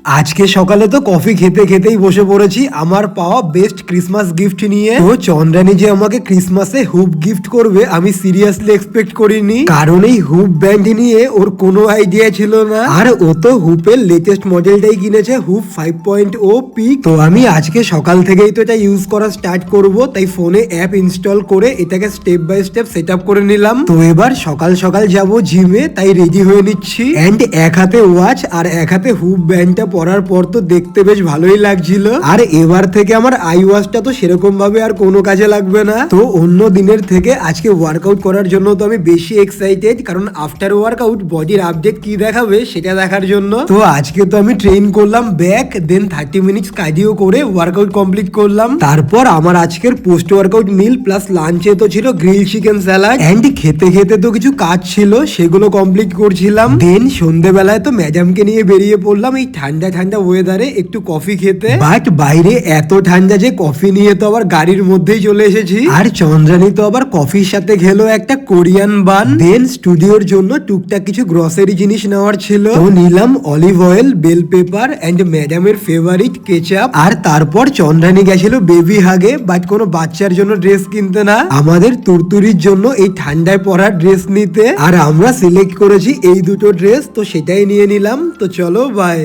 আজকে সকালে তো কফি খেতে খেতেই বসে পড়েছি আমার পাওয়া বেস্ট ক্রিসমাস গিফট নিয়ে। তো চন্দ্রানী যে আমাকে ক্রিসমাসে হুপ গিফট করবে আমি সিরিয়াসলি এক্সপেক্ট করিনি, কারণ এই হুপ ব্যান্ড নিয়ে ওর কোনো আইডিয়া ছিল না। আর ও তো হুপের লেটেস্ট মডেলটাই কিনেছে, হুপ 5.0 পিক। তো আমি আজকে সকাল থেকেই তো এটা ইউজ করা স্টার্ট করব, তাই ফোনে অ্যাপ ইনস্টল করে এটাকে step by step set up করে নিলাম। তো এবার সকাল সকাল যাব জিমে, তাই রেডি হয়ে নিচ্ছি। এন্ড এক হাতে ওয়াচ আর এক হাতে হুপ ব্যান্ডটা পরার পর তো দেখতে বেশ ভালোই লাগছিল। আর এবার থেকে আমার আই ওয়াচটা তো সেরকম ভাবে আর কোনো কাজে লাগবে না। তো অন্য দিনের থেকে আজকে ওয়ার্কআউট করার জন্য তো আমি বেশি এক্সাইটেড, কারণ আফটার ওয়ার্কআউট বডির আপডেট কি দেখাবে সেটা দেখার জন্য। তো আজকে তো আমি ট্রেন করলাম ব্যাক, দেন 30 মিনিটস কার্ডিও করে ওয়ার্কআউট কমপ্লিট করলাম। তারপর আমার আজকের পোস্ট ওয়ার্কআউট মিল প্লাস লাঞ্চে তো ছিল গ্রিল চিকেন স্যালাড, এন্ড খেতে খেতে তো কিছু কাজ ছিল সেগুলো কমপ্লিট করছিলাম। দেন সন্ধ্যেবেলায় তো ম্যাডামকে নিয়ে বেরিয়ে পড়লাম এই ঠান্ডা ঠান্ডা ওয়েদারে একটু কফি খেতে। বাট বাইরে এত ঠান্ডা যে কফি নিয়ে তো আবার গাড়ির মধ্যেই চলে এসেছি। আর চন্দ্রানী তো আবার কফির সাথে খেলো একটা কোরিয়ান বান। দেন স্টুডিওর জন্য টুকটাক কিছু গ্রসারি জিনিস নেওয়ার ছিল, তো নিলাম olive oil, bell pepper and ম্যাডামের ফেভারিট কেচাপ। আর তারপর চন্দ্রানী গেছিল বেবি হাগে, বাট কোনো বাচ্চার জন্য ড্রেস কিনতে না, আমাদের তুরতুরির জন্য এই ঠান্ডায় পরার ড্রেস নিতে। আর আমরা সিলেক্ট করেছি এই দুটো ড্রেস, তো সেটাই নিয়ে নিলাম। তো চলো বাই।